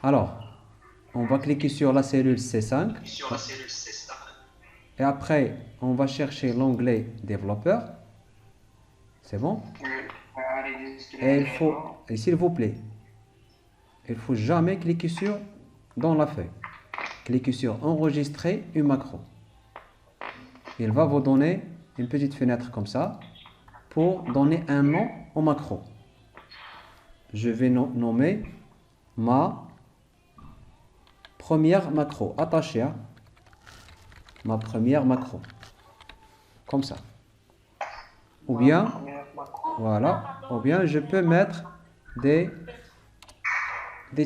Alors, on va cliquer sur la cellule C5. Et après, on va chercher l'onglet développeur. C'est bon? Et s'il vous plaît, il faut jamais cliquer sur dans la feuille. Cliquez sur enregistrer une macro. Il va vous donner une petite fenêtre comme ça pour donner un nom au macro. Je vais nommer ma première macro. Attaché à ma première macro. Comme ça. Ou bien, voilà. Ou bien je peux mettre des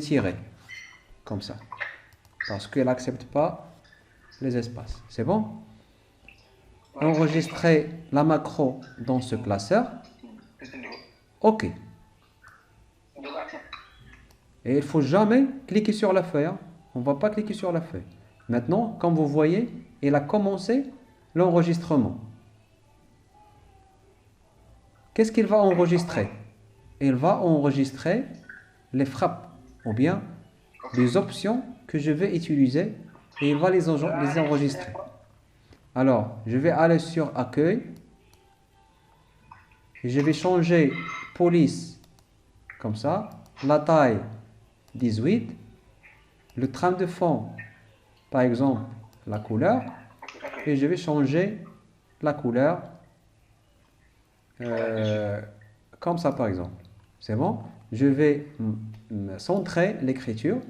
tirets. Comme ça. Parce qu'elle n'accepte pas les espaces. C'est bon? Enregistrer la macro dans ce classeur. OK. Et il ne faut jamais cliquer sur la feuille. On ne va pas cliquer sur la feuille. Maintenant, comme vous voyez, il a commencé l'enregistrement. Qu'est-ce qu'il va enregistrer? Il va enregistrer les frappes ou bien les options que je vais utiliser et il va les enregistrer. Alors, je vais aller sur accueil et je vais changer police comme ça, la taille 18, le trame de fond, par exemple, la couleur, et je vais changer la couleur comme ça par exemple. C'est bon? Je vais centrer l'écriture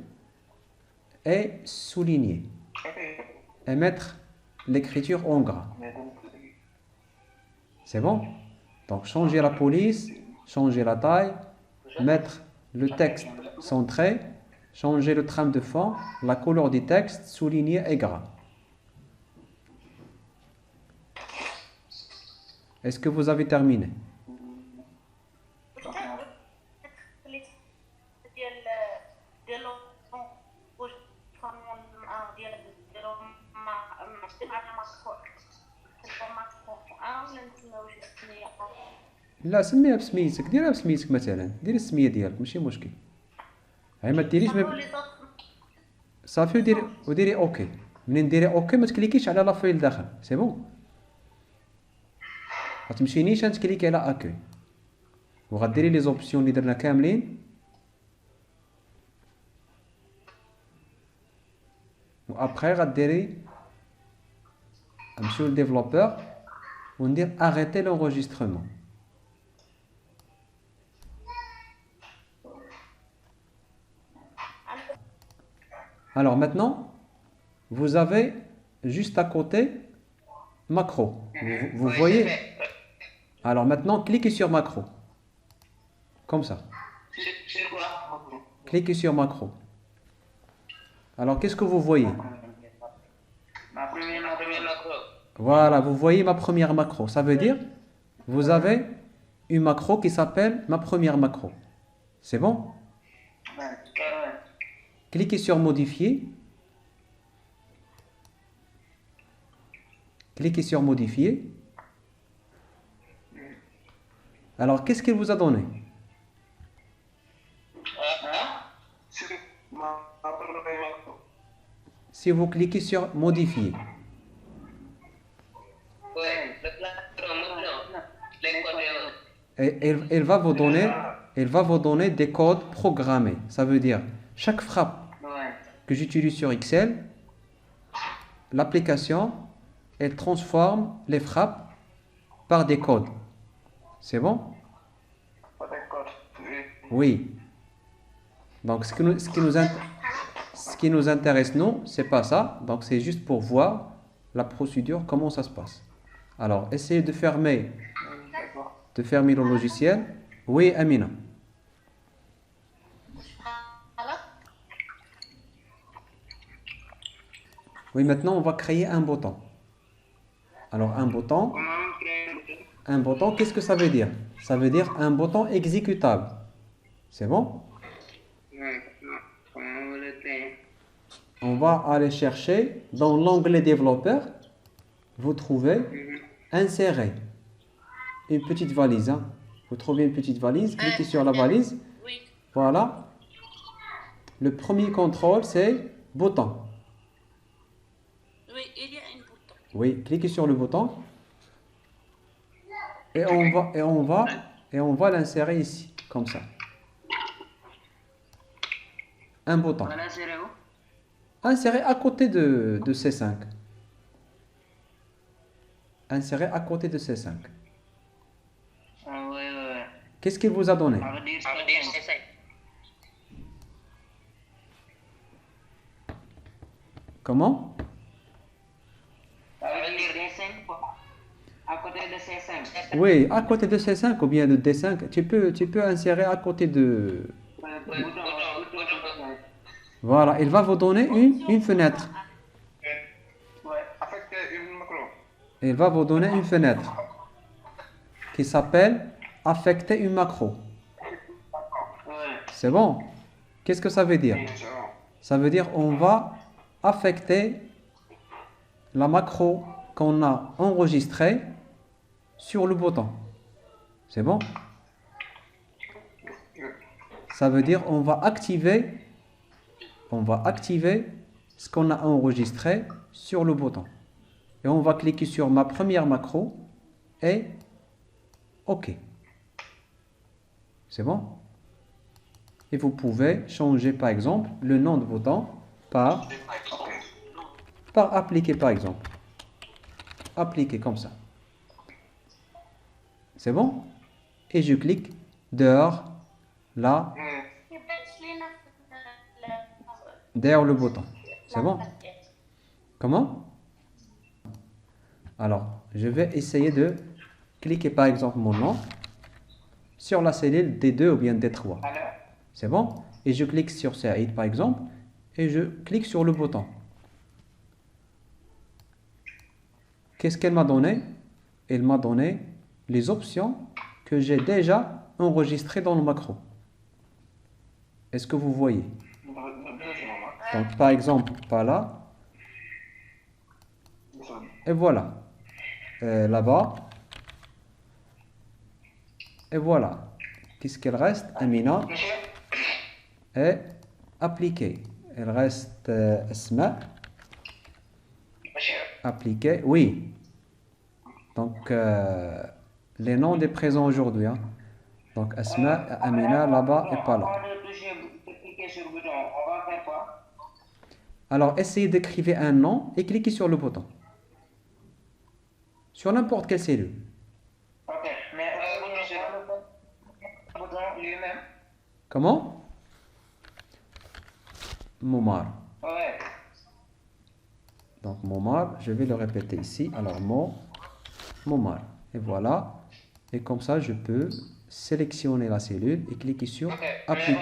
et souligner et mettre l'écriture en gras. C'est bon? Donc changer la police, changer la taille, mettre le texte centré, changer le trame de fond, la couleur du texte, souligner et gras. Est-ce que vous avez terminé? لا سميها بسميتك، ديرها بسميتك مثلا، ديري السميه ديالك ماشي مشكل. هاي ما ديريش صافي وديري اوكي. منين ديري اوكي ما تكليكيش على لا فايل داخل، سي بون. غتمشي نيشان تكليكي على اكوي وغديري لي زوبسيون اللي درنا كاملين وابخي غديري نمشيو للديفلوبور وندير arrêter l'enregistrement. Alors maintenant, vous avez juste à côté macro. Vous voyez? Alors maintenant, cliquez sur macro. Comme ça. Cliquez sur macro. Alors qu'est-ce que vous voyez? Voilà, vous voyez ma première macro. Ça veut dire, vous avez une macro qui s'appelle ma première macro. C'est bon? Cliquez sur modifier. Cliquez sur modifier. Alors, qu'est-ce qu'il vous a donné? Si vous cliquez sur modifier. Et elle va vous donner des codes programmés. Ça veut dire, chaque frappe que j'utilise sur Excel, l'application, elle transforme les frappes par des codes. C'est bon? Oui. Donc, ce qui nous intéresse, nous, c'est pas ça. Donc, c'est juste pour voir la procédure, comment ça se passe. Alors, essayez de fermer le logiciel. Oui, Amina. Oui, maintenant, on va créer un bouton. Alors, un bouton, qu'est-ce que ça veut dire? Ça veut dire un bouton exécutable. C'est bon? On va aller chercher dans l'onglet développeur. Vous trouvez insérer une petite valise. Vous trouvez une petite valise, cliquez sur la valise. Voilà. Le premier contrôle, c'est bouton. Oui, il y a un bouton. Oui, cliquez sur le bouton et on va l'insérer ici, comme ça. Un bouton. Voilà, c'est où? Inséré à côté de C5. Inséré à côté de C5. Ah, ouais, ouais. Qu'est-ce qu'il vous a donné? Ça veut dire c'est ça. Comment? Ça veut dire D5 quoi. À côté de C5. Oui, à côté de C5 ou bien de D5, tu peux insérer à côté de... Voilà, il va vous donner une fenêtre. Ouais, affecter une macro. Il va vous donner une fenêtre qui s'appelle affecter une macro. Ouais. C'est bon? Qu'est-ce que ça veut dire? C'est bon. Ça veut dire on va affecter la macro qu'on a enregistrée sur le bouton. C'est bon? Ça veut dire on va activer ce qu'on a enregistré sur le bouton. Et on va cliquer sur ma première macro et OK. C'est bon? Et vous pouvez changer par exemple le nom de bouton par appliquer par exemple. Appliquer comme ça. C'est bon? Et je clique dehors, là, derrière le bouton. C'est bon? Comment? Alors, je vais essayer de cliquer par exemple mon nom sur la cellule D2 ou bien D3. C'est bon? Et je clique sur Saïd par exemple et je clique sur le bouton. Qu'est-ce qu'elle m'a donné? Elle m'a donné les options que j'ai déjà enregistrées dans le macro. Est-ce que vous voyez? Donc, par exemple, par là. Et voilà. Là-bas. Et voilà. Qu'est-ce qu'il reste? Amina. Et appliquer. Il reste Asma. Appliquer. Oui. Donc, les noms des présents aujourd'hui. Hein. Donc, Asma, Amina, là-bas et pas là. Alors, essayez d'écrire un nom et cliquez sur le bouton. Sur n'importe quelle cellule. Ok, mais sur le bouton lui-même. Comment? Momar. Ouais. Donc, Momar, je vais le répéter ici. Alors, Momar. Et voilà. Et comme ça, je peux sélectionner la cellule et cliquer sur Appliquer.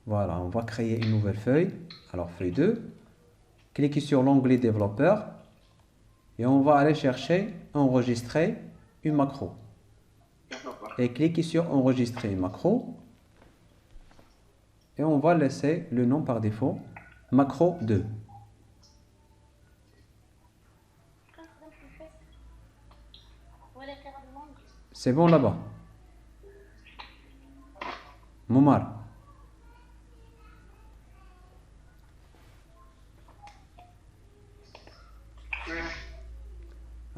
Voilà, on va créer une nouvelle feuille. Alors, feuille 2. Cliquez sur l'onglet développeur. Et on va aller chercher enregistrer une macro. Et cliquez sur enregistrer une macro. Et on va laisser le nom par défaut. Macro 2. C'est bon là-bas. Moumar.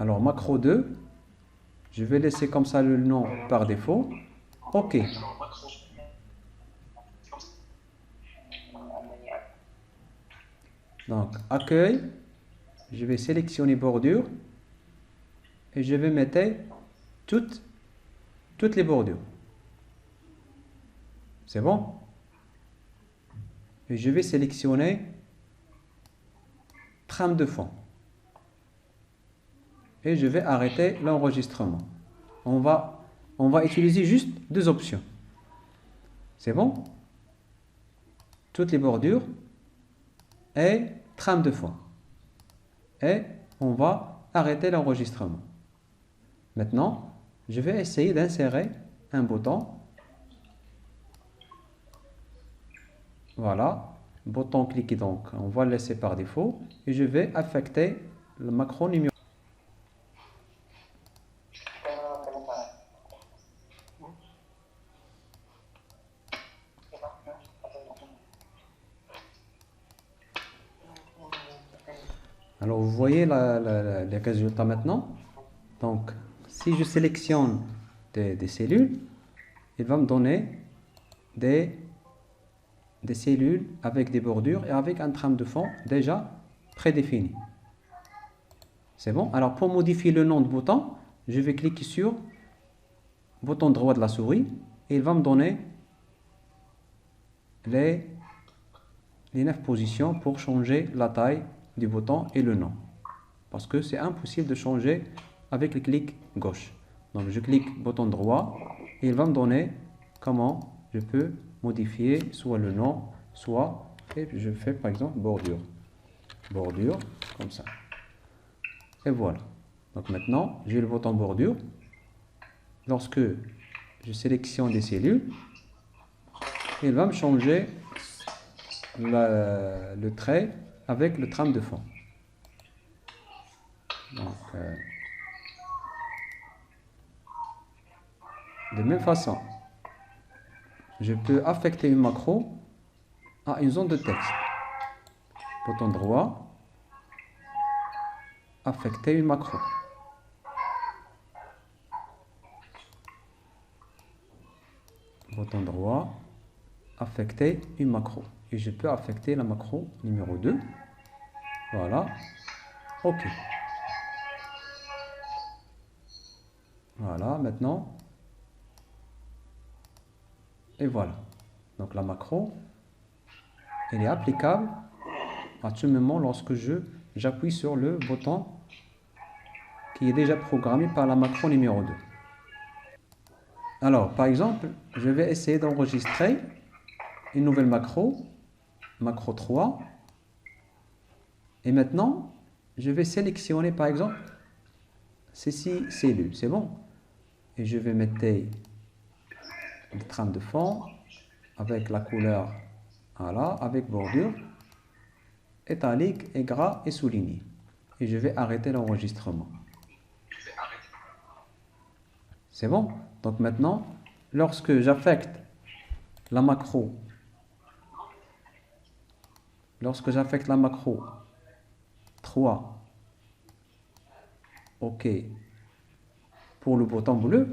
Alors, macro 2, je vais laisser comme ça le nom par défaut. OK. Donc, accueil. Je vais sélectionner bordure. Et je vais mettre toutes les bordures. C'est bon? Et je vais sélectionner trame de fond. Et je vais arrêter l'enregistrement. On va utiliser juste deux options. C'est bon? Toutes les bordures et trame de fond. Et on va arrêter l'enregistrement. Maintenant, je vais essayer d'insérer un bouton. Voilà. bouton cliquer, donc on va le laisser par défaut et je vais affecter le macro numéro. Alors vous voyez les résultats maintenant. Donc si je sélectionne des cellules, il va me donner des cellules avec des bordures et avec un trame de fond déjà prédéfini. C'est bon? Alors pour modifier le nom de bouton, je vais cliquer sur le bouton droit de la souris et il va me donner les 9 positions pour changer la taille du bouton et le nom. Parce que c'est impossible de changer avec le clic gauche. Donc je clique bouton droit et il va me donner comment je peux modifier soit le nom, soit, et je fais par exemple bordure. Bordure, comme ça. Et voilà. Donc maintenant, j'ai le bouton bordure. Lorsque je sélectionne des cellules, il va me changer le trait avec le trame de fond. Donc, de même façon, je peux affecter une macro à une zone de texte. Bouton droit, affecter une macro. Bouton droit, affecter une macro. Et je peux affecter la macro numéro 2. Voilà. OK. Voilà, maintenant. Et voilà. Donc la macro, elle est applicable à tout moment lorsque j'appuie sur le bouton qui est déjà programmé par la macro numéro 2. Alors, par exemple, je vais essayer d'enregistrer une nouvelle macro, macro 3. Et maintenant, je vais sélectionner par exemple ces 6 cellules. C'est bon? Et je vais mettre le trame de fond avec la couleur, voilà, avec bordure, italique et gras et souligné. Et je vais arrêter l'enregistrement. C'est bon? Donc maintenant, lorsque j'affecte la macro, lorsque j'affecte la macro 3, OK, pour le bouton bleu,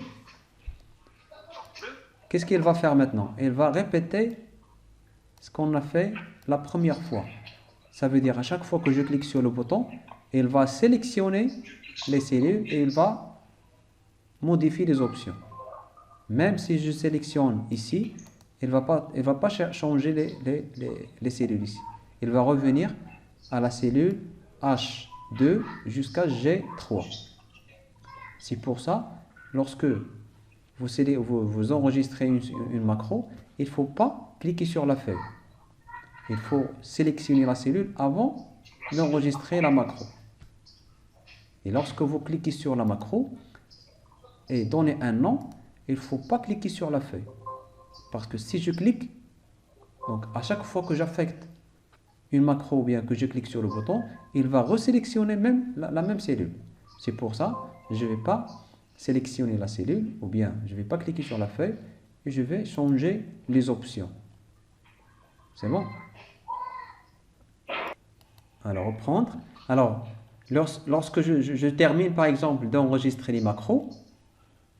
qu'est-ce qu'il va faire maintenant? Il va répéter ce qu'on a fait la première fois. Ça veut dire à chaque fois que je clique sur le bouton, il va sélectionner les cellules et il va modifier les options. Même si je sélectionne ici, il va pas changer les cellules ici. Il va revenir à la cellule H2 jusqu'à G3. C'est pour ça, lorsque vous enregistrez une macro, il ne faut pas cliquer sur la feuille. Il faut sélectionner la cellule avant d'enregistrer la macro. Et lorsque vous cliquez sur la macro et donnez un nom, il ne faut pas cliquer sur la feuille. Parce que si je clique, donc à chaque fois que j'affecte une macro ou bien que je clique sur le bouton, il va resélectionner même la même cellule. C'est pour ça que je ne vais pas sélectionner la cellule ou bien je ne vais pas cliquer sur la feuille et je vais changer les options. C'est bon? Alors, reprendre. Alors, lorsque je termine par exemple d'enregistrer les macros,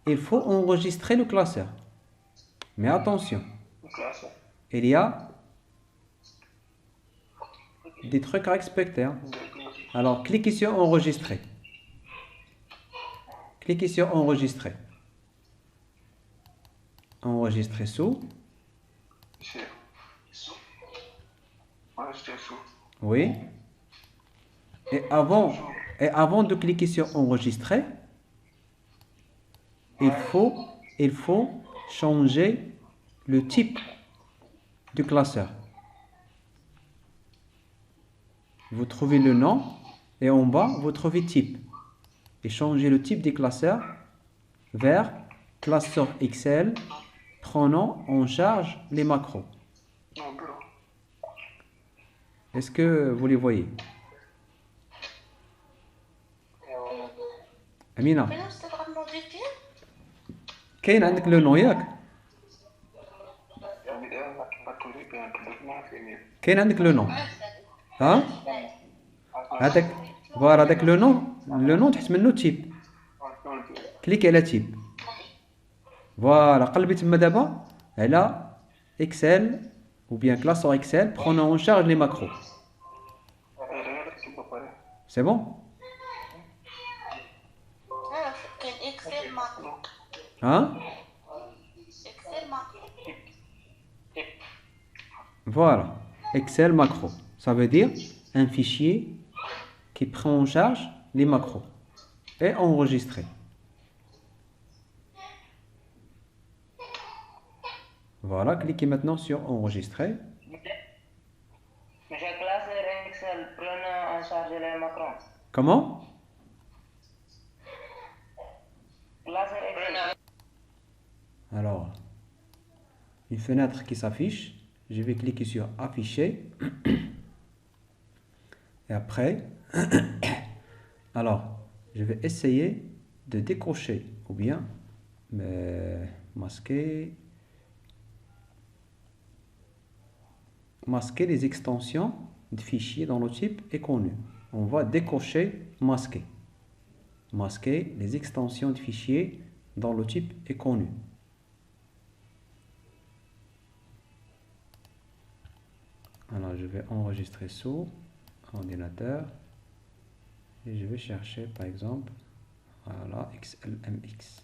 il faut enregistrer le classeur. Mais attention, il y a des trucs à respecter. Hein. Alors, cliquez sur enregistrer. Cliquez sur enregistrer. Enregistrer sous. Oui. Et avant de cliquer sur enregistrer, il faut changer le type du classeur. Vous trouvez le nom et en bas, vous trouvez type. Et changez le type des classeurs vers classeur Excel prenant en charge les macros. Est-ce que vous les voyez? Amina, فين أستاذ غنموديفيه؟ كاين عندك لو نو ياك؟ كاين عندك لو نو؟ ها؟ هذاك فوالا هذاك لو نو تحت منه تيب. كليك على تيب. فوالا قلبي تما دابا على اكسل ou bien classe sur Excel prenant en charge les macros. C'est bon? كاين إكسل ماكرو. Hein? إكسل ماكرو. Voilà. Excel macro. Ça veut dire un fichier qui prend en charge les macros et enregistré. Voilà, cliquez maintenant sur enregistrer. Monsieur, classe Excel prenant en charge les macros. Comment? Classe Excel. Alors, une fenêtre qui s'affiche. Je vais cliquer sur afficher. Et après, alors, je vais essayer de décrocher ou bien masquer les extensions de fichiers dont le type est connu. On va décocher masquer. Masquer les extensions de fichiers dont le type est connu. Alors je vais enregistrer sur ordinateur et je vais chercher par exemple voilà XLMX.